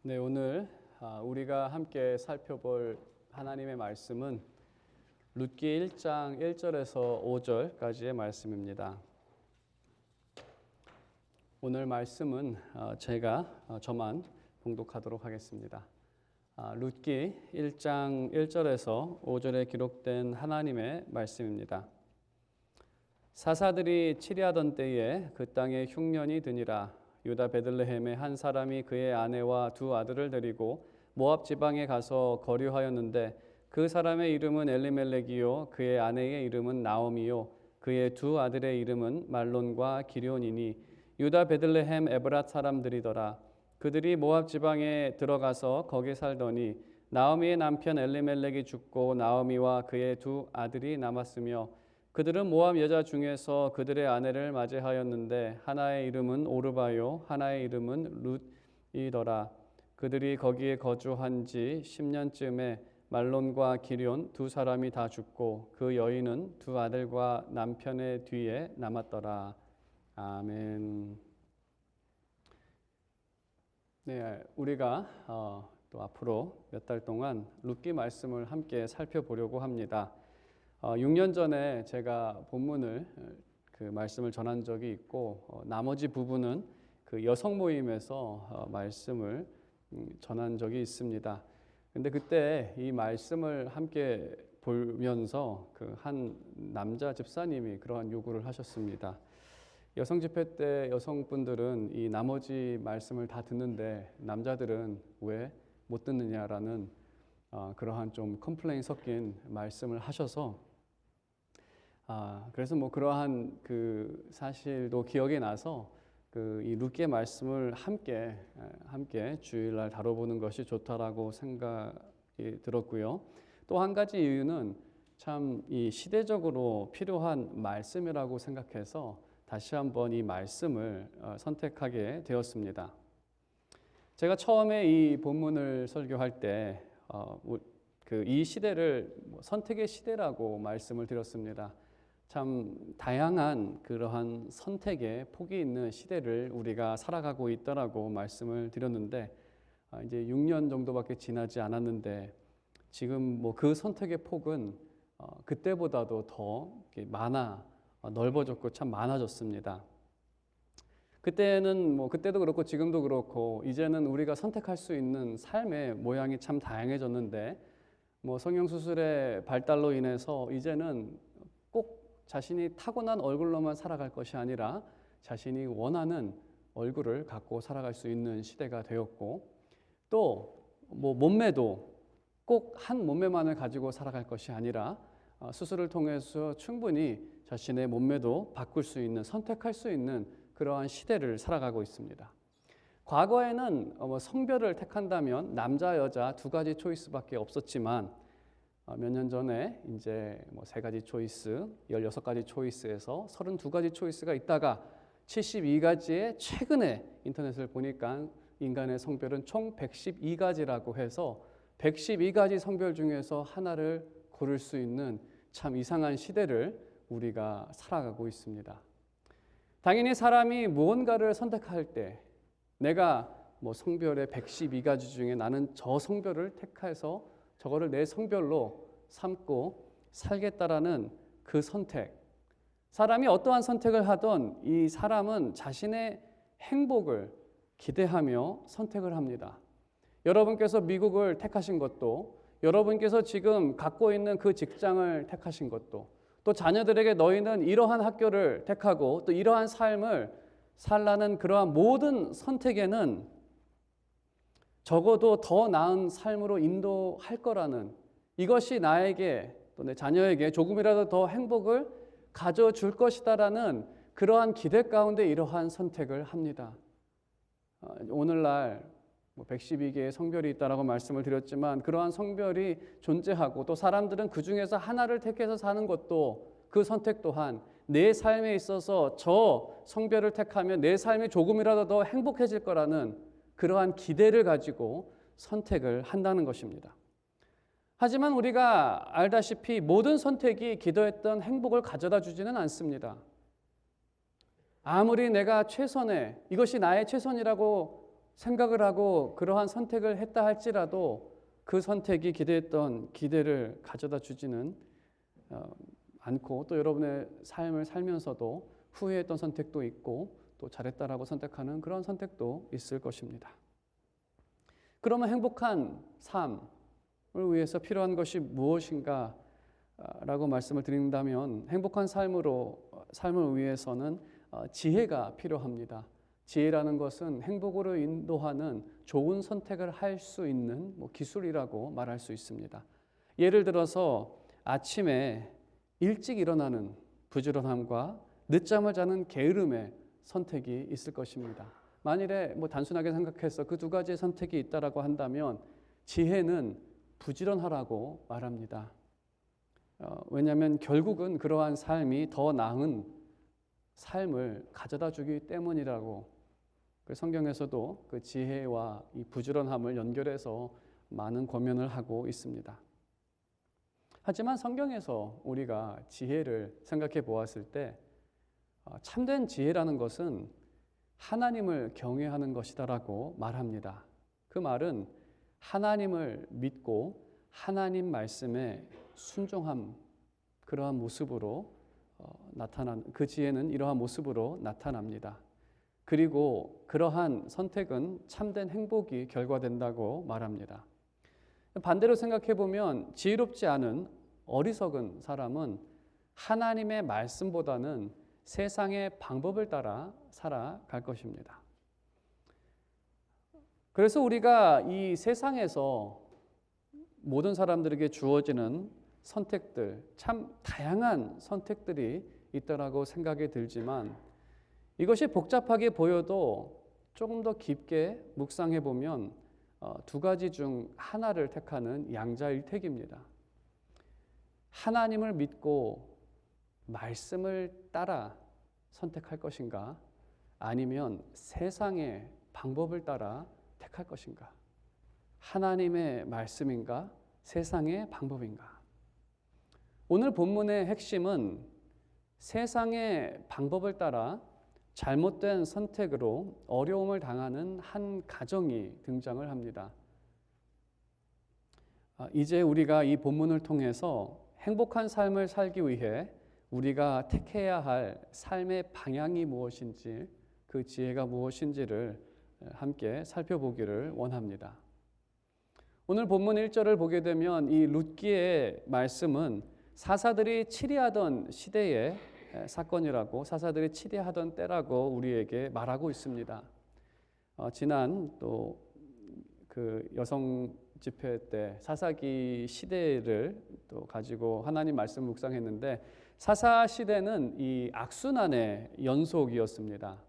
네, 오늘 우리가 함께 살펴볼 하나님의 말씀은 룻기 1장 1절에서 5절까지의 말씀입니다. 오늘 말씀은 저만 봉독하도록 하겠습니다. 룻기 1장 1절에서 5절에 기록된 하나님의 말씀입니다. 사사들이 치리하던 때에 그 땅에 흉년이 드니라. 유다 베들레헴에 한 사람이 그의 아내와 두 아들을 데리고 모압 지방에 가서 거류하였는데 그 사람의 이름은 엘리멜렉이요 그의 아내의 이름은 나오미요 그의 두 아들의 이름은 말론과 기럧이니 유다 베들레헴 에브랏 사람들이더라. 그들이 모압 지방에 들어가서 거기 살더니 나오미의 남편 엘리멜렉이 죽고 나오미와 그의 두 아들이 남았으며 그들은 모압 여자 중에서 그들의 아내를 맞이하였는데 하나의 이름은 오르바요 하나의 이름은 룻이더라. 그들이 거기에 거주한 지 10년쯤에 말론과 기럧 두 사람이 다 죽고 그 여인은 두 아들과 남편의 뒤에 남았더라. 아멘. 네, 우리가 또 앞으로 몇 달 동안 룻기 말씀을 함께 살펴보려고 합니다. 6년 전에 제가 본문을 그 말씀을 전한 적이 있고 나머지 부분은 그 여성 모임에서 말씀을 전한 적이 있습니다. 근데 그때 이 말씀을 함께 보면서 그 한 남자 집사님이 그러한 요구를 하셨습니다. 여성 집회 때 여성분들은 이 나머지 말씀을 다 듣는데 남자들은 왜 못 듣느냐라는 그러한 좀 컴플레인 섞인 말씀을 하셔서 그래서 그러한 그 사실도 기억이 나서 이 룻기의 말씀을 함께 주일날 다뤄보는 것이 좋다라고 생각이 들었고요. 또 한 가지 이유는 참 이 시대적으로 필요한 말씀이라고 생각해서 다시 한번 이 말씀을 선택하게 되었습니다. 제가 처음에 이 본문을 설교할 때 이 시대를 선택의 시대라고 말씀을 드렸습니다. 참 다양한 그러한 선택의 폭이 있는 시대를 우리가 살아가고 있다라고 말씀을 드렸는데 이제 6년 정도밖에 지나지 않았는데 지금 그 선택의 폭은 그때보다도 더 넓어졌고 참 많아졌습니다. 그때는 그때도 그렇고 지금도 그렇고 이제는 우리가 선택할 수 있는 삶의 모양이 참 다양해졌는데 성형수술의 발달로 인해서 이제는 꼭 자신이 타고난 얼굴로만 살아갈 것이 아니라 자신이 원하는 얼굴을 갖고 살아갈 수 있는 시대가 되었고 또 몸매도 꼭 한 몸매만을 가지고 살아갈 것이 아니라 수술을 통해서 충분히 자신의 몸매도 바꿀 수 있는 선택할 수 있는 그러한 시대를 살아가고 있습니다. 과거에는 성별을 택한다면 남자 여자 두 가지 초이스밖에 없었지만 몇 년 전에 이제 3가지 초이스, 16가지 초이스에서 32가지 초이스가 있다가 72가지의 최근에 인터넷을 보니까 인간의 성별은 총 112가지라고 해서 112가지 성별 중에서 하나를 고를 수 있는 참 이상한 시대를 우리가 살아가고 있습니다. 당연히 사람이 무언가를 선택할 때 내가 성별의 112가지 중에 나는 저 성별을 택해서 저거를 내 성별로 삼고 살겠다라는 그 선택. 사람이 어떠한 선택을 하던 이 사람은 자신의 행복을 기대하며 선택을 합니다. 여러분께서 미국을 택하신 것도 여러분께서 지금 갖고 있는 그 직장을 택하신 것도 또 자녀들에게 너희는 이러한 학교를 택하고 또 이러한 삶을 살라는 그러한 모든 선택에는 적어도 더 나은 삶으로 인도할 거라는 이것이 나에게 또 내 자녀에게 조금이라도 더 행복을 가져줄 것이다라는 그러한 기대 가운데 이러한 선택을 합니다. 오늘날 112개의 성별이 있다라고 말씀을 드렸지만 그러한 성별이 존재하고 또 사람들은 그 중에서 하나를 택해서 사는 것도 그 선택 또한 내 삶에 있어서 저 성별을 택하면 내 삶이 조금이라도 더 행복해질 거라는 그러한 기대를 가지고 선택을 한다는 것입니다. 하지만 우리가 알다시피 모든 선택이 기도했던 행복을 가져다 주지는 않습니다. 아무리 내가 이것이 나의 최선이라고 생각을 하고 그러한 선택을 했다 할지라도 그 선택이 기대했던 기대를 가져다 주지는 않고, 또 여러분의 삶을 살면서도 후회했던 선택도 있고 또 잘했다라고 선택하는 그런 선택도 있을 것입니다. 그러면 행복한 삶을 위해서 필요한 것이 무엇인가 라고 말씀을 드린다면, 행복한 삶을 위해서는 지혜가 필요합니다. 지혜라는 것은 행복으로 인도하는 좋은 선택을 할 수 있는 기술이라고 말할 수 있습니다. 예를 들어서 아침에 일찍 일어나는 부지런함과 늦잠을 자는 게으름의 선택이 있을 것입니다. 만일에 단순하게 생각해서 그 두 가지의 선택이 있다라고 한다면 지혜는 부지런하라고 말합니다. 왜냐하면 결국은 그러한 삶이 더 나은 삶을 가져다 주기 때문이라고, 성경에서도 그 지혜와 이 부지런함을 연결해서 많은 권면을 하고 있습니다. 하지만 성경에서 우리가 지혜를 생각해 보았을 때 참된 지혜라는 것은 하나님을 경외하는 것이다라고 말합니다. 그 말은 하나님을 믿고 하나님 말씀에 순종함, 그러한 모습으로 그 지혜는 이러한 모습으로 나타납니다. 그리고 그러한 선택은 참된 행복이 결과된다고 말합니다. 반대로 생각해 보면 지혜롭지 않은 어리석은 사람은 하나님의 말씀보다는 세상의 방법을 따라 살아갈 것입니다. 그래서 우리가 이 세상에서 모든 사람들에게 주어지는 선택들, 참 다양한 선택들이 있다라고 생각이 들지만, 이것이 복잡하게 보여도 조금 더 깊게 묵상해 보면 두 가지 중 하나를 택하는 양자일택입니다. 하나님을 믿고 말씀을 따라 선택할 것인가, 아니면 세상의 방법을 따라 택할 것인가. 하나님의 말씀인가, 세상의 방법인가. 오늘 본문의 핵심은 세상의 방법을 따라 잘못된 선택으로 어려움을 당하는 한 가정이 등장을 합니다. 이제 우리가 이 본문을 통해서 행복한 삶을 살기 위해 우리가 택해야 할 삶의 방향이 무엇인지, 그 지혜가 무엇인지를 함께 살펴보기를 원합니다. 오늘 본문 1절을 보게 되면 이 룻기의 말씀은 사사들이 치리하던 시대의 사건이라고, 사사들이 치리하던 때라고 우리에게 말하고 있습니다. 지난 또 그 여성 집회 때 사사기 시대를 또 가지고 하나님 말씀 묵상했는데, 사사 시대는 이 악순환의 연속이었습니다.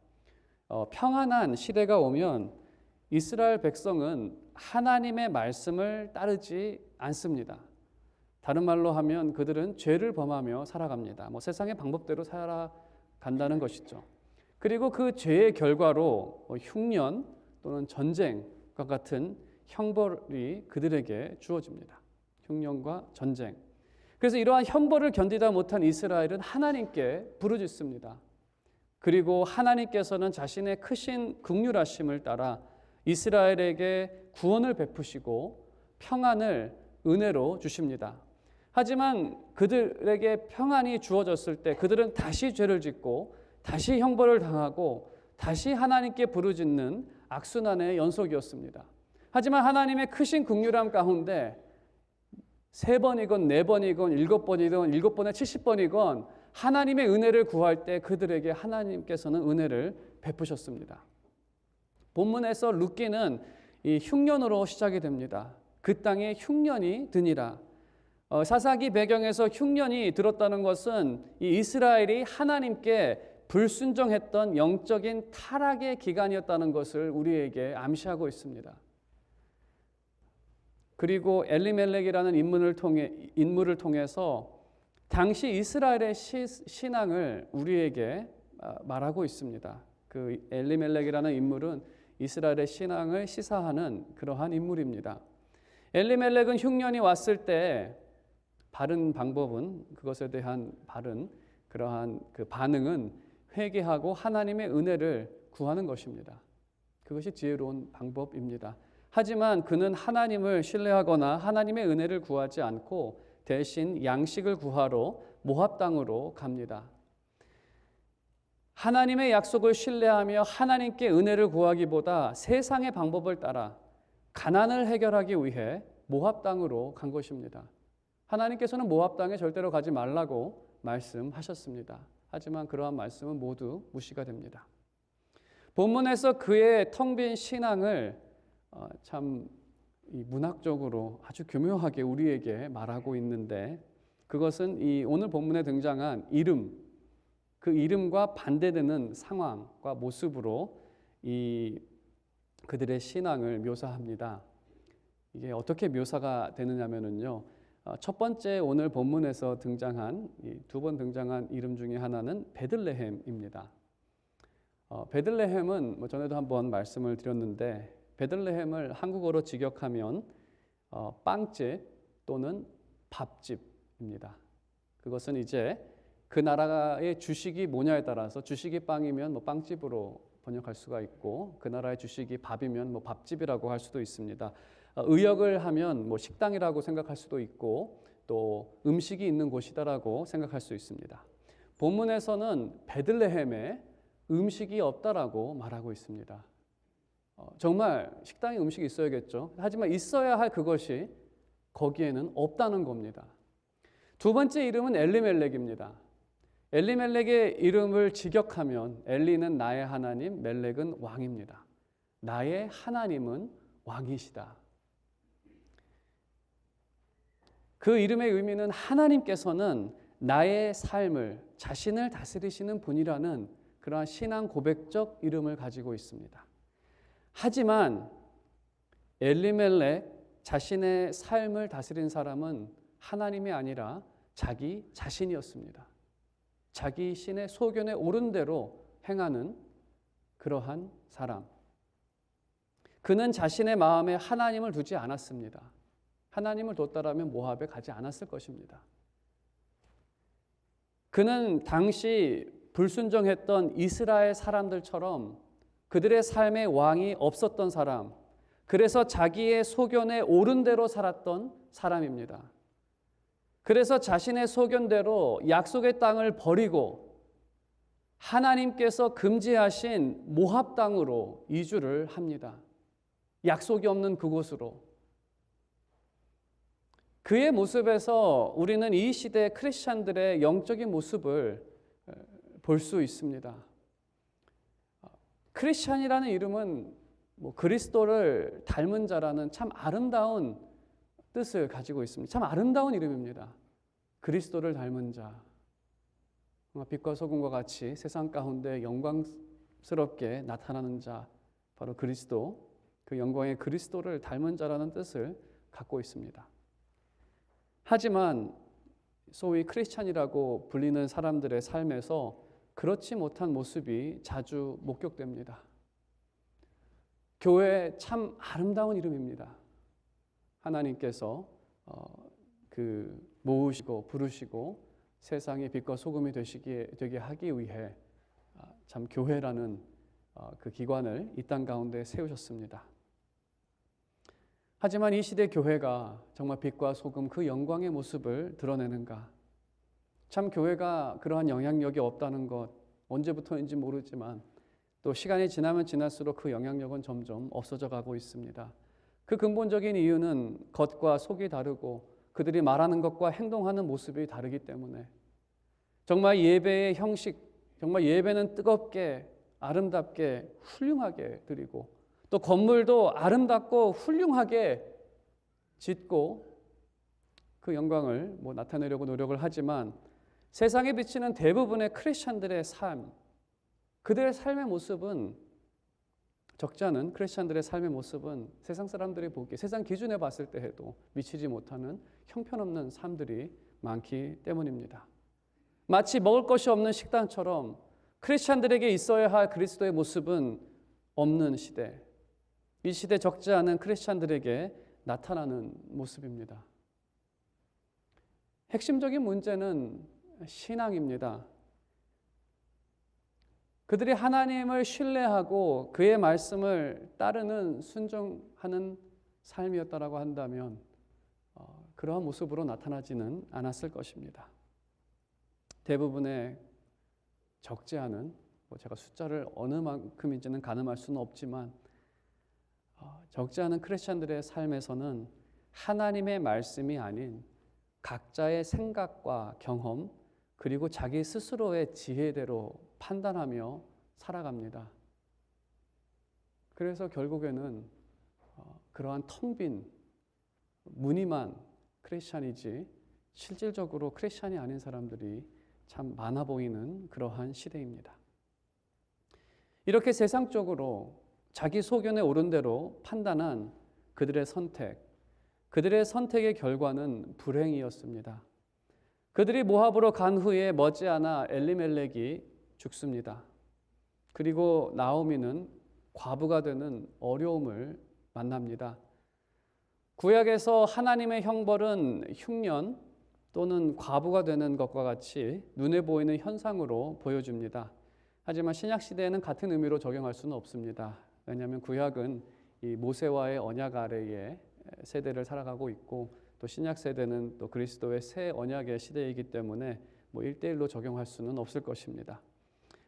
평안한 시대가 오면 이스라엘 백성은 하나님의 말씀을 따르지 않습니다. 다른 말로 하면 그들은 죄를 범하며 살아갑니다. 세상의 방법대로 살아간다는 것이죠. 그리고 그 죄의 결과로 흉년 또는 전쟁과 같은 형벌이 그들에게 주어집니다. 흉년과 전쟁. 그래서 이러한 형벌을 견디다 못한 이스라엘은 하나님께 부르짖습니다. 그리고 하나님께서는 자신의 크신 긍휼하심을 따라 이스라엘에게 구원을 베푸시고 평안을 은혜로 주십니다. 하지만 그들에게 평안이 주어졌을 때 그들은 다시 죄를 짓고 다시 형벌을 당하고 다시 하나님께 부르짖는 악순환의 연속이었습니다. 하지만 하나님의 크신 긍휼함 가운데 3번이건 4번이건 7번이건 7번에 70번이건 하나님의 은혜를 구할 때 그들에게 하나님께서는 은혜를 베푸셨습니다. 본문에서 룻기는 이 흉년으로 시작이 됩니다. 그 땅에 흉년이 드니라. 사사기 배경에서 흉년이 들었다는 것은 이 이스라엘이 하나님께 불순종했던 영적인 타락의 기간이었다는 것을 우리에게 암시하고 있습니다. 그리고 엘리멜렉이라는 인물을 통해서 당시 이스라엘의 신앙을 우리에게 말하고 있습니다. 그 엘리멜렉이라는 인물은 이스라엘의 신앙을 시사하는 그러한 인물입니다. 엘리멜렉은 흉년이 왔을 때 바른 방법은, 그것에 대한 바른 그러한 그 반응은 회개하고 하나님의 은혜를 구하는 것입니다. 그것이 지혜로운 방법입니다. 하지만 그는 하나님을 신뢰하거나 하나님의 은혜를 구하지 않고 대신 양식을 구하러 모압 땅으로 갑니다. 하나님의 약속을 신뢰하며 하나님께 은혜를 구하기보다 세상의 방법을 따라 가난을 해결하기 위해 모압 땅으로 간 것입니다. 하나님께서는 모압 땅에 절대로 가지 말라고 말씀하셨습니다. 하지만 그러한 말씀은 모두 무시가 됩니다. 본문에서 그의 텅 빈 신앙을 참 문학적으로 아주 교묘하게 우리에게 말하고 있는데, 그것은 이 오늘 본문에 등장한 이름, 그 이름과 반대되는 상황과 모습으로 이 그들의 신앙을 묘사합니다. 이게 어떻게 묘사가 되느냐면요, 첫 번째 오늘 본문에서 등장한 두 번 등장한 이름 중에 하나는 베들레헴입니다. 베들레헴은 전에도 한번 말씀을 드렸는데, 베들레헴을 한국어로 직역하면 빵집 또는 밥집입니다. 그것은 이제 그 나라의 주식이 뭐냐에 따라서 주식이 빵이면 빵집으로 번역할 수가 있고, 그 나라의 주식이 밥이면 밥집이라고 할 수도 있습니다. 의역을 하면 식당이라고 생각할 수도 있고, 또 음식이 있는 곳이다라고 생각할 수 있습니다. 본문에서는 베들레헴에 음식이 없다라고 말하고 있습니다. 정말 식당에 음식이 있어야겠죠. 하지만 있어야 할 그것이 거기에는 없다는 겁니다. 두 번째 이름은 엘리멜렉입니다. 엘리멜렉의 이름을 직역하면 엘리는 나의 하나님, 멜렉은 왕입니다. 나의 하나님은 왕이시다. 그 이름의 의미는 하나님께서는 나의 삶을, 자신을 다스리시는 분이라는 그러한 신앙 고백적 이름을 가지고 있습니다. 하지만 엘리멜렉 자신의 삶을 다스린 사람은 하나님이 아니라 자기 자신이었습니다. 자기 신의 소견에 옳은 대로 행하는 그러한 사람. 그는 자신의 마음에 하나님을 두지 않았습니다. 하나님을 뒀다라면 모압에 가지 않았을 것입니다. 그는 당시 불순종했던 이스라엘 사람들처럼 그들의 삶의 왕이 없었던 사람, 그래서 자기의 소견에 옳은 대로 살았던 사람입니다. 그래서 자신의 소견대로 약속의 땅을 버리고 하나님께서 금지하신 모압 땅으로 이주를 합니다. 약속이 없는 그곳으로. 그의 모습에서 우리는 이 시대 크리스찬들의 영적인 모습을 볼 수 있습니다. 크리스찬이라는 이름은 그리스도를 닮은 자라는 참 아름다운 뜻을 가지고 있습니다. 참 아름다운 이름입니다. 그리스도를 닮은 자. 빛과 소금과 같이 세상 가운데 영광스럽게 나타나는 자, 바로 그리스도, 그 영광의 그리스도를 닮은 자라는 뜻을 갖고 있습니다. 하지만 소위 크리스찬이라고 불리는 사람들의 삶에서 그렇지 못한 모습이 자주 목격됩니다. 교회 참 아름다운 이름입니다. 하나님께서 모으시고 부르시고 세상의 빛과 소금이 되게 하기 위해 참 교회라는 그 기관을 이 땅 가운데 세우셨습니다. 하지만 이 시대 교회가 정말 빛과 소금 그 영광의 모습을 드러내는가? 참 교회가 그러한 영향력이 없다는 것, 언제부터인지 모르지만 또 시간이 지나면 지날수록 그 영향력은 점점 없어져 가고 있습니다. 그 근본적인 이유는 겉과 속이 다르고 그들이 말하는 것과 행동하는 모습이 다르기 때문에, 정말 예배의 형식, 정말 예배는 뜨겁게 아름답게 훌륭하게 드리고 또 건물도 아름답고 훌륭하게 짓고 그 영광을 나타내려고 노력을 하지만, 세상에 비치는 대부분의 크리스찬들의 삶, 그들의 삶의 모습은, 적지 않은 크리스찬들의 삶의 모습은 세상 사람들이 보기에, 세상 기준에 봤을 때 해도 미치지 못하는 형편없는 삶들이 많기 때문입니다. 마치 먹을 것이 없는 식당처럼 크리스찬들에게 있어야 할 그리스도의 모습은 없는 시대, 이 시대 적지 않은 크리스찬들에게 나타나는 모습입니다. 핵심적인 문제는 신앙입니다. 그들이 하나님을 신뢰하고 그의 말씀을 따르는 순종하는 삶이었다라고 한다면 그러한 모습으로 나타나지는 않았을 것입니다. 대부분의 적지 않은, 제가 숫자를 어느 만큼인지는 가늠할 수는 없지만 적지 않은 크리스천들의 삶에서는 하나님의 말씀이 아닌 각자의 생각과 경험 그리고 자기 스스로의 지혜대로 판단하며 살아갑니다. 그래서 결국에는 그러한 텅 빈 무늬만 크리스찬이지 실질적으로 크리스찬이 아닌 사람들이 참 많아 보이는 그러한 시대입니다. 이렇게 세상적으로 자기 소견에 오른 대로 판단한 그들의 선택의 결과는 불행이었습니다. 그들이 모압으로 간 후에 머지않아 엘리멜렉이 죽습니다. 그리고 나오미는 과부가 되는 어려움을 만납니다. 구약에서 하나님의 형벌은 흉년 또는 과부가 되는 것과 같이 눈에 보이는 현상으로 보여줍니다. 하지만 신약 시대에는 같은 의미로 적용할 수는 없습니다. 왜냐하면 구약은 이 모세와의 언약 아래에 세대를 살아가고 있고 또 신약 세대는 또 그리스도의 새 언약의 시대이기 때문에 1대1로 적용할 수는 없을 것입니다.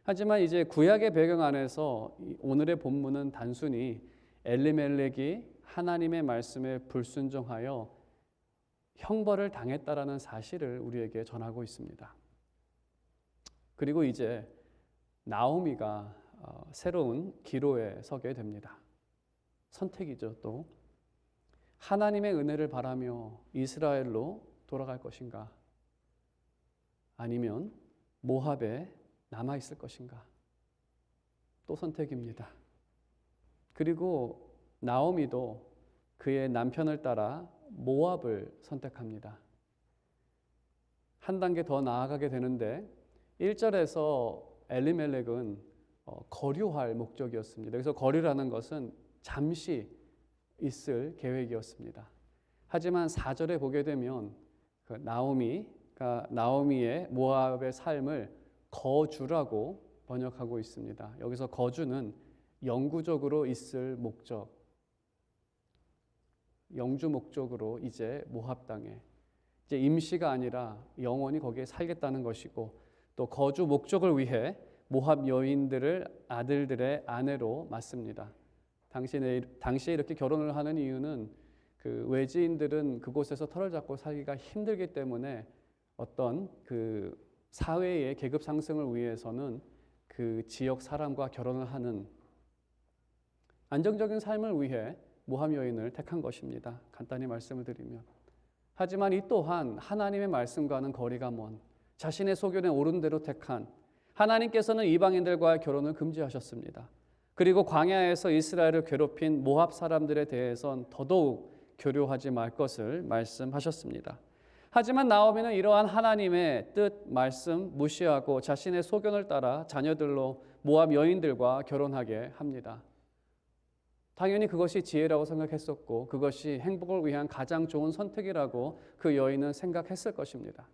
하지만 이제 구약의 배경 안에서 오늘의 본문은 단순히 엘리멜렉이 하나님의 말씀에 불순종하여 형벌을 당했다라는 사실을 우리에게 전하고 있습니다. 그리고 이제 나오미가 새로운 기로에 서게 됩니다. 선택이죠. 또 하나님의 은혜를 바라며 이스라엘로 돌아갈 것인가? 아니면 모압에 남아있을 것인가? 또 선택입니다. 그리고 나오미도 그의 남편을 따라 모압을 선택합니다. 한 단계 더 나아가게 되는데 1절에서 엘리멜렉은 거류할 목적이었습니다. 그래서 거류라는 것은 잠시 있을 계획이었습니다. 하지만 4절에 보게 되면 나오미의 모압의 삶을 거주라고 번역하고 있습니다. 여기서 거주는 영구적으로 있을 목적, 영주 목적으로 이제 모압 땅에 이제 임시가 아니라 영원히 거기에 살겠다는 것이고 또 거주 목적을 위해 모압 여인들을 아들들의 아내로 맞습니다. 당시에 이렇게 결혼을 하는 이유는 그 외지인들은 그곳에서 터를 잡고 살기가 힘들기 때문에 어떤 그 사회의 계급 상승을 위해서는 그 지역 사람과 결혼을 하는 안정적인 삶을 위해 모압 여인을 택한 것입니다. 간단히 말씀을 드리면. 하지만 이 또한 하나님의 말씀과는 거리가 먼 자신의 소견에 오른 대로 택한 하나님께서는 이방인들과의 결혼을 금지하셨습니다. 그리고 광야에서 이스라엘을 괴롭힌 모압 사람들에 대해선 더더욱 교류하지 말 것을 말씀하셨습니다. 하지만 나오미는 이러한 하나님의 뜻, 말씀 무시하고 자신의 소견을 따라 자녀들로 모압 여인들과 결혼하게 합니다. 당연히 그것이 지혜라고 생각했었고 그것이 행복을 위한 가장 좋은 선택이라고 그 여인은 생각했을 것입니다.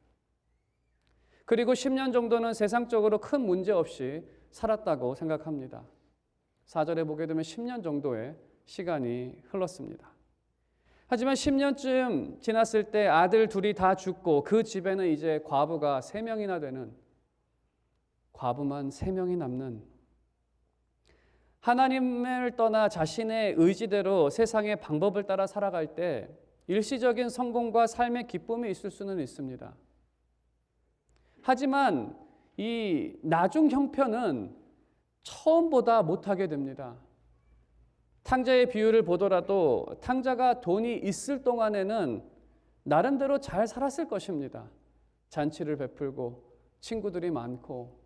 그리고 10년 정도는 세상적으로 큰 문제 없이 살았다고 생각합니다. 4절에 보게 되면 10년 정도의 시간이 흘렀습니다. 하지만 10년쯤 지났을 때 아들 둘이 다 죽고 그 집에는 이제 과부가 3명이나 되는, 과부만 3명이 남는, 하나님을 떠나 자신의 의지대로 세상의 방법을 따라 살아갈 때 일시적인 성공과 삶의 기쁨이 있을 수는 있습니다. 하지만 이 나중 형편은 처음보다 못하게 됩니다. 탕자의 비유를 보더라도 탕자가 돈이 있을 동안에는 나름대로 잘 살았을 것입니다. 잔치를 베풀고 친구들이 많고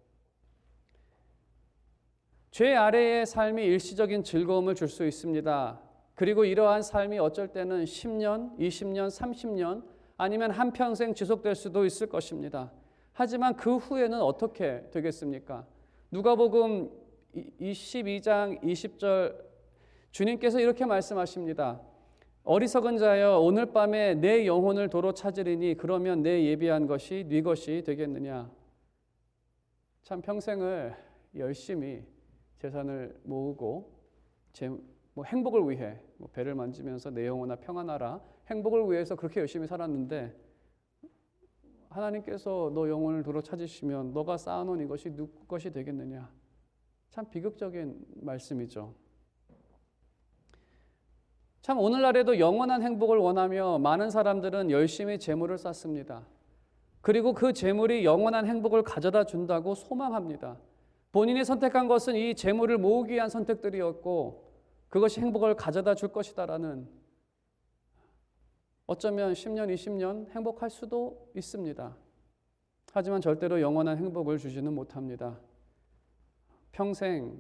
죄 아래의 삶이 일시적인 즐거움을 줄 수 있습니다. 그리고 이러한 삶이 어쩔 때는 10년, 20년, 30년 아니면 한평생 지속될 수도 있을 것입니다. 하지만 그 후에는 어떻게 되겠습니까? 누가복음 22장 20절 주님께서 이렇게 말씀하십니다. 어리석은 자여 오늘 밤에 내 영혼을 도로 찾으리니 그러면 내 예비한 것이 네 것이 되겠느냐. 참 평생을 열심히 재산을 모으고 뭐 행복을 위해 뭐 배를 만지면서 내 영혼아 평안하라 행복을 위해서 그렇게 열심히 살았는데 하나님께서 너 영혼을 도로 찾으시면 너가 쌓아놓은 이것이 누구 것이 되겠느냐. 참 비극적인 말씀이죠. 참 오늘날에도 영원한 행복을 원하며 많은 사람들은 열심히 재물을 쌓습니다. 그리고 그 재물이 영원한 행복을 가져다 준다고 소망합니다. 본인이 선택한 것은 이 재물을 모으기 위한 선택들이었고 그것이 행복을 가져다 줄 것이다라는 어쩌면 10년, 20년 행복할 수도 있습니다. 하지만 절대로 영원한 행복을 주지는 못합니다. 평생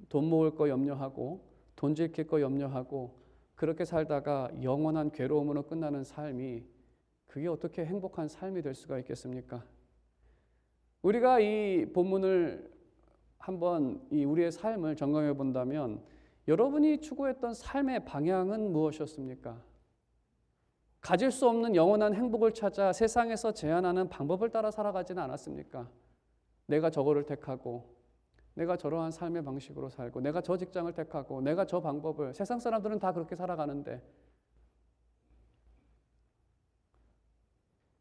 돈 모을 거 염려하고 돈 지킬 거 염려하고 그렇게 살다가 영원한 괴로움으로 끝나는 삶이 그게 어떻게 행복한 삶이 될 수가 있겠습니까? 우리가 이 본문을 한번 우리의 삶을 점검해 본다면 여러분이 추구했던 삶의 방향은 무엇이었습니까? 가질 수 없는 영원한 행복을 찾아 세상에서 제안하는 방법을 따라 살아가지는 않았습니까? 내가 저거를 택하고 내가 저러한 삶의 방식으로 살고 내가 저 직장을 택하고 내가 저 방법을 세상 사람들은 다 그렇게 살아가는데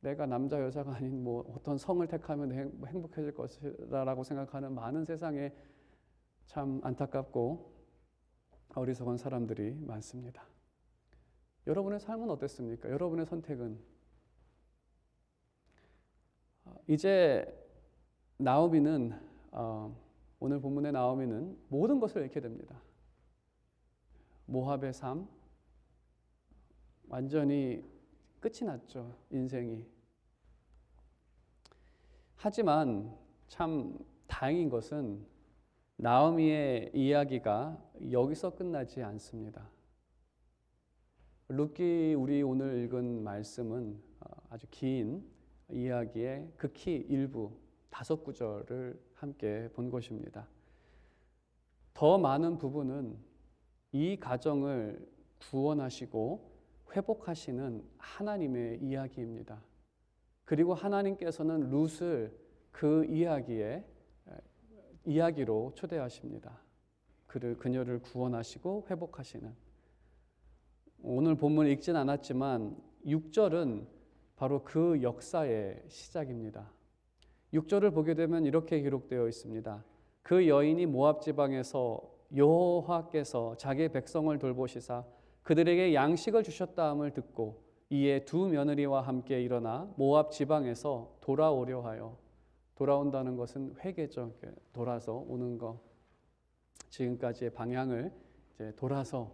내가 남자 여자가 아닌 뭐 어떤 성을 택하면 행복해질 것이라고 생각하는 많은 세상에 참 안타깝고 어리석은 사람들이 많습니다. 여러분의 삶은 어땠습니까? 여러분의 선택은? 이제 나오미는 오늘 본문의 나오미는 모든 것을 잃게 됩니다. 모압의 삶, 완전히 끝이 났죠. 인생이. 하지만 참 다행인 것은 나오미의 이야기가 여기서 끝나지 않습니다. 룻기 우리 오늘 읽은 말씀은 아주 긴 이야기의 극히 일부 5구절을 함께 본 것입니다. 더 많은 부분은 이 가정을 구원하시고 회복하시는 하나님의 이야기입니다. 그리고 하나님께서는 룻을 그 이야기로 초대하십니다. 그녀를 구원하시고 회복하시는. 오늘 본문 읽진 않았지만 6절은 바로 그 역사의 시작입니다. 6절을 보게 되면 이렇게 기록되어 있습니다. 그 여인이 모압 지방에서 여호와께서 자기의 백성을 돌보시사 그들에게 양식을 주셨다함을 듣고 이에 두 며느리와 함께 일어나 모압 지방에서 돌아오려 하여. 돌아온다는 것은 회개죠. 돌아서 오는 거. 지금까지의 방향을 이제 돌아서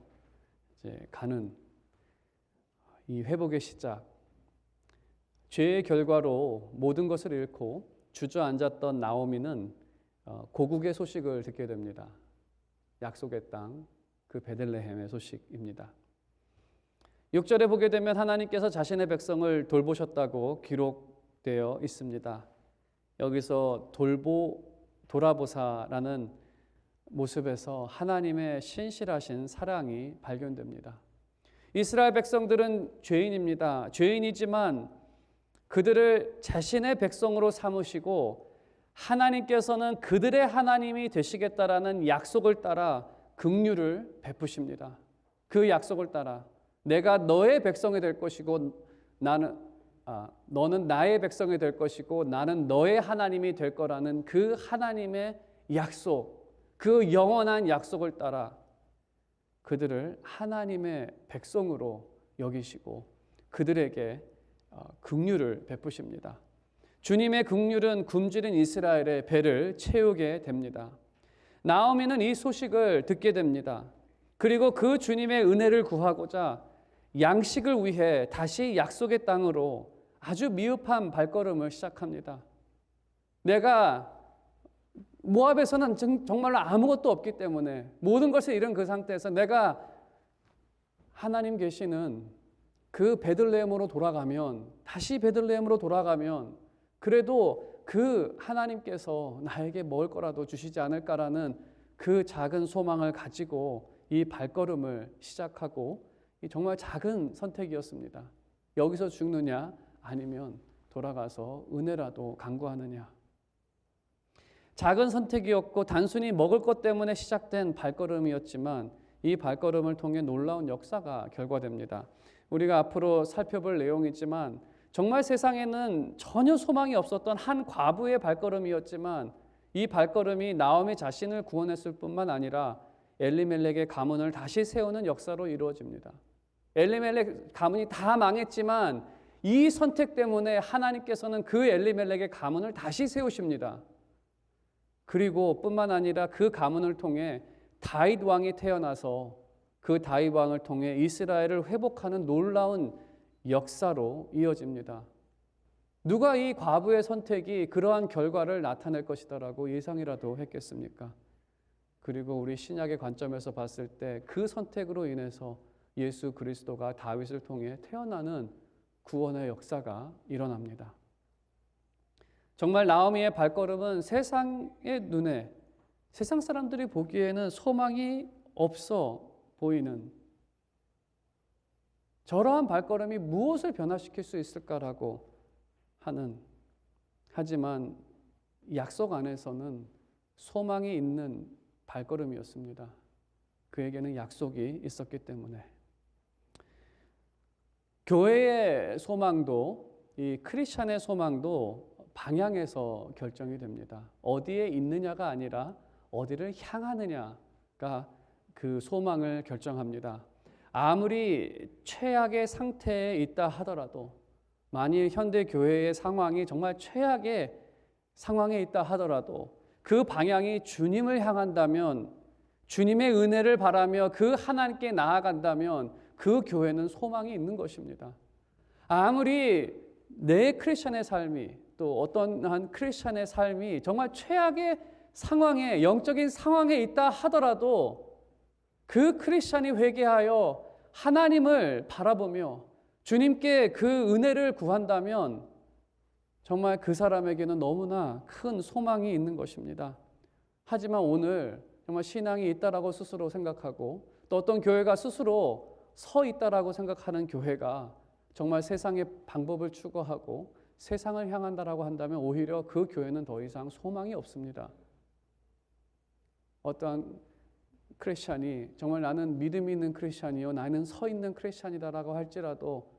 이제 가는 이 회복의 시작. 죄의 결과로 모든 것을 잃고 주저앉았던 나오미는 고국의 소식을 듣게 됩니다. 약속의 땅, 그 베들레헴의 소식입니다. 6절에 보게 되면 하나님께서 자신의 백성을 돌보셨다고 기록되어 있습니다. 여기서 돌아보사라는 모습에서 하나님의 신실하신 사랑이 발견됩니다. 이스라엘 백성들은 죄인입니다. 죄인이지만 그들을 자신의 백성으로 삼으시고 하나님께서는 그들의 하나님이 되시겠다라는 약속을 따라 긍휼을 베푸십니다. 그 약속을 따라 내가 너의 백성이 될 것이고 너는 나의 백성이 될 것이고 나는 너의 하나님이 될 거라는 그 하나님의 약속, 그 영원한 약속을 따라 그들을 하나님의 백성으로 여기시고 그들에게 긍휼을 베푸십니다. 주님의 긍휼은 굶주린 이스라엘의 배를 채우게 됩니다. 나오미는 이 소식을 듣게 됩니다. 그리고 그 주님의 은혜를 구하고자 양식을 위해 다시 약속의 땅으로 아주 미흡한 발걸음을 시작합니다. 내가 모압에서는 정말로 아무것도 없기 때문에 모든 것을 잃은 그 상태에서 내가 하나님 계시는 그 베들레헴으로 돌아가면 다시 베들레헴으로 돌아가면 그래도 그 하나님께서 나에게 먹을 거라도 주시지 않을까라는 그 작은 소망을 가지고 이 발걸음을 시작하고 정말 작은 선택이었습니다. 여기서 죽느냐 아니면 돌아가서 은혜라도 간구하느냐. 작은 선택이었고 단순히 먹을 것 때문에 시작된 발걸음이었지만 이 발걸음을 통해 놀라운 역사가 결과됩니다. 우리가 앞으로 살펴볼 내용이지만 정말 세상에는 전혀 소망이 없었던 한 과부의 발걸음이었지만 이 발걸음이 나오미 자신을 구원했을 뿐만 아니라 엘리멜렉의 가문을 다시 세우는 역사로 이루어집니다. 엘리멜렉 가문이 다 망했지만 이 선택 때문에 하나님께서는 그 엘리멜렉의 가문을 다시 세우십니다. 그리고 뿐만 아니라 그 가문을 통해 다윗 왕이 태어나서 그 다윗 왕을 통해 이스라엘을 회복하는 놀라운 역사로 이어집니다. 누가 이 과부의 선택이 그러한 결과를 나타낼 것이다라고 예상이라도 했겠습니까? 그리고 우리 신약의 관점에서 봤을 때 그 선택으로 인해서 예수 그리스도가 다윗을 통해 태어나는 구원의 역사가 일어납니다. 정말 나오미의 발걸음은 세상의 눈에, 세상 사람들이 보기에는 소망이 없어 보이는 저러한 발걸음이 무엇을 변화시킬 수 있을까라고 하는, 하지만 약속 안에서는 소망이 있는 발걸음이었습니다. 그에게는 약속이 있었기 때문에. 교회의 소망도, 이 크리스찬의 소망도 방향에서 결정이 됩니다. 어디에 있느냐가 아니라 어디를 향하느냐가 그 소망을 결정합니다. 아무리 최악의 상태에 있다 하더라도, 만일 현대 교회의 상황이 정말 최악의 상황에 있다 하더라도 그 방향이 주님을 향한다면, 주님의 은혜를 바라며 그 하나님께 나아간다면 그 교회는 소망이 있는 것입니다. 아무리 내 크리스천의 삶이, 또 어떤 한 크리스천의 삶이 정말 최악의 상황에, 영적인 상황에 있다 하더라도 그 크리스천이 회개하여 하나님을 바라보며 주님께 그 은혜를 구한다면 정말 그 사람에게는 너무나 큰 소망이 있는 것입니다. 하지만 오늘 정말 신앙이 있다라고 스스로 생각하고 또 어떤 교회가 스스로 서 있다라고 생각하는 교회가 정말 세상의 방법을 추구하고 세상을 향한다라고 한다면 오히려 그 교회는 더 이상 소망이 없습니다. 어떠한 크리스찬이 정말 나는 믿음이 있는 크리스찬이요, 나는 서 있는 크리스찬이다라고 할지라도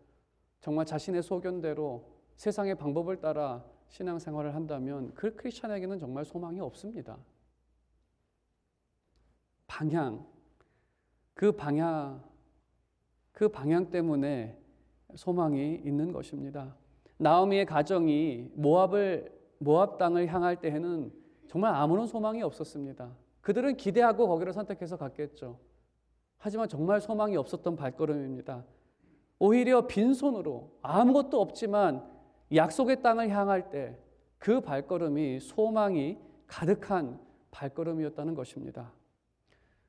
정말 자신의 소견대로 세상의 방법을 따라 신앙생활을 한다면 그 크리스찬에게는 정말 소망이 없습니다. 그 방향 때문에 소망이 있는 것입니다. 나오미의 가정이 모압 땅을 향할 때에는 정말 아무런 소망이 없었습니다. 그들은 기대하고 거기를 선택해서 갔겠죠. 하지만 정말 소망이 없었던 발걸음입니다. 오히려 빈손으로 아무것도 없지만 약속의 땅을 향할 때 그 발걸음이 소망이 가득한 발걸음이었다는 것입니다.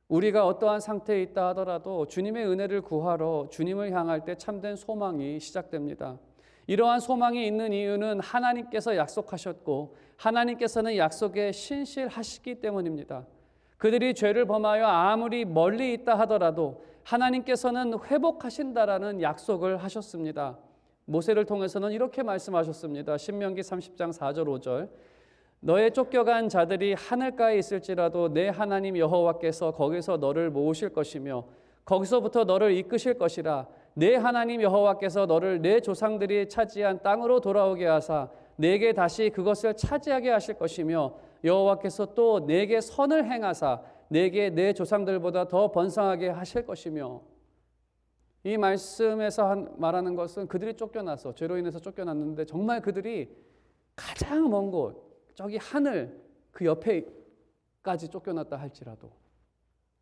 우리가 어떠한 상태에 있다 하더라도 주님의 은혜를 구하러 주님을 향할 때 참된 소망이 시작됩니다. 이러한 소망이 있는 이유는 하나님께서 약속하셨고 하나님께서는 약속에 신실하시기 때문입니다. 그들이 죄를 범하여 아무리 멀리 있다 하더라도 하나님께서는 회복하신다라는 약속을 하셨습니다. 모세를 통해서는 이렇게 말씀하셨습니다. 신명기 30장 4절 5절 너의 쫓겨간 자들이 하늘가에 있을지라도 내 하나님 여호와께서 거기서 너를 모으실 것이며 거기서부터 너를 이끄실 것이라. 내 하나님 여호와께서 너를 내 조상들이 차지한 땅으로 돌아오게 하사 내게 다시 그것을 차지하게 하실 것이며 여호와께서 또 내게 선을 행하사 내게 내 조상들보다 더 번성하게 하실 것이며. 이 말씀에서 말하는 것은 그들이 쫓겨나서, 죄로 인해서 쫓겨났는데 정말 그들이 가장 먼 곳, 저기 하늘 그 옆에까지 쫓겨났다 할지라도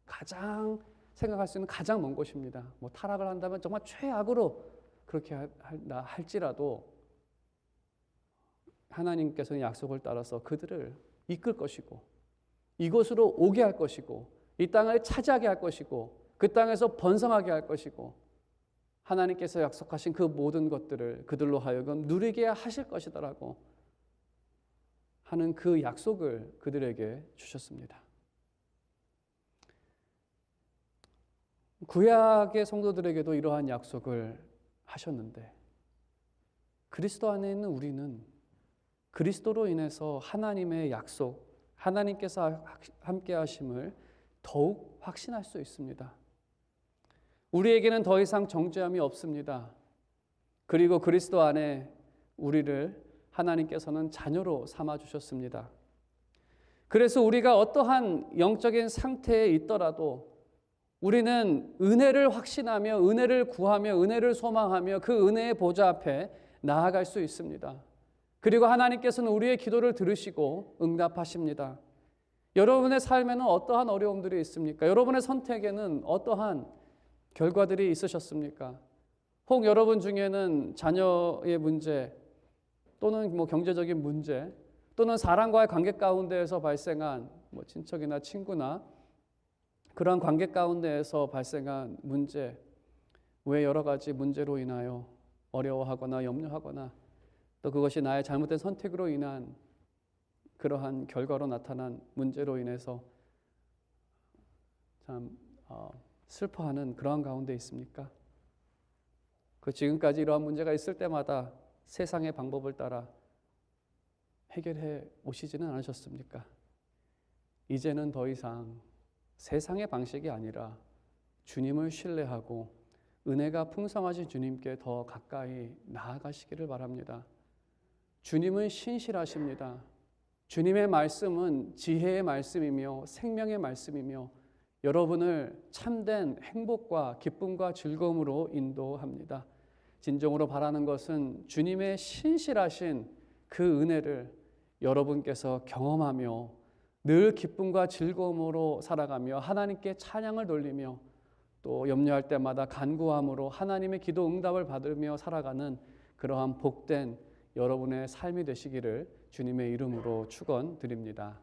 가장 생각할 수 있는 가장 먼 곳입니다. 뭐 타락을 한다면 정말 최악으로 그렇게 한다 할지라도 하나님께서는 약속을 따라서 그들을 이끌 것이고 이곳으로 오게 할 것이고 이 땅을 차지하게 할 것이고 그 땅에서 번성하게 할 것이고 하나님께서 약속하신 그 모든 것들을 그들로 하여금 누리게 하실 것이다라고 하는 그 약속을 그들에게 주셨습니다. 구약의 성도들에게도 이러한 약속을 하셨는데 그리스도 안에 있는 우리는 그리스도로 인해서 하나님의 약속, 하나님께서 함께 하심을 더욱 확신할 수 있습니다. 우리에게는 더 이상 정죄함이 없습니다. 그리고 그리스도 안에 우리를 하나님께서는 자녀로 삼아 주셨습니다. 그래서 우리가 어떠한 영적인 상태에 있더라도 우리는 은혜를 확신하며 은혜를 구하며 은혜를 소망하며 그 은혜의 보좌 앞에 나아갈 수 있습니다. 그리고 하나님께서는 우리의 기도를 들으시고 응답하십니다. 여러분의 삶에는 어떠한 어려움들이 있습니까? 여러분의 선택에는 어떠한 결과들이 있으셨습니까? 혹 여러분 중에는 자녀의 문제 또는 경제적인 문제 또는 사람과의 관계 가운데에서 발생한 친척이나 친구나 그러한 관계 가운데에서 발생한 문제, 왜 여러 가지 문제로 인하여 어려워하거나 염려하거나 또 그것이 나의 잘못된 선택으로 인한 그러한 결과로 나타난 문제로 인해서 참 슬퍼하는 그러한 가운데 있습니까? 지금까지 이러한 문제가 있을 때마다 세상의 방법을 따라 해결해 오시지는 않으셨습니까? 이제는 더 이상 세상의 방식이 아니라 주님을 신뢰하고 은혜가 풍성하신 주님께 더 가까이 나아가시기를 바랍니다. 주님은 신실하십니다. 주님의 말씀은 지혜의 말씀이며 생명의 말씀이며 여러분을 참된 행복과 기쁨과 즐거움으로 인도합니다. 진정으로 바라는 것은 주님의 신실하신 그 은혜를 여러분께서 경험하며 늘 기쁨과 즐거움으로 살아가며 하나님께 찬양을 돌리며 또 염려할 때마다 간구함으로 하나님의 기도 응답을 받으며 살아가는 그러한 복된 여러분의 삶이 되시기를 주님의 이름으로 축원드립니다.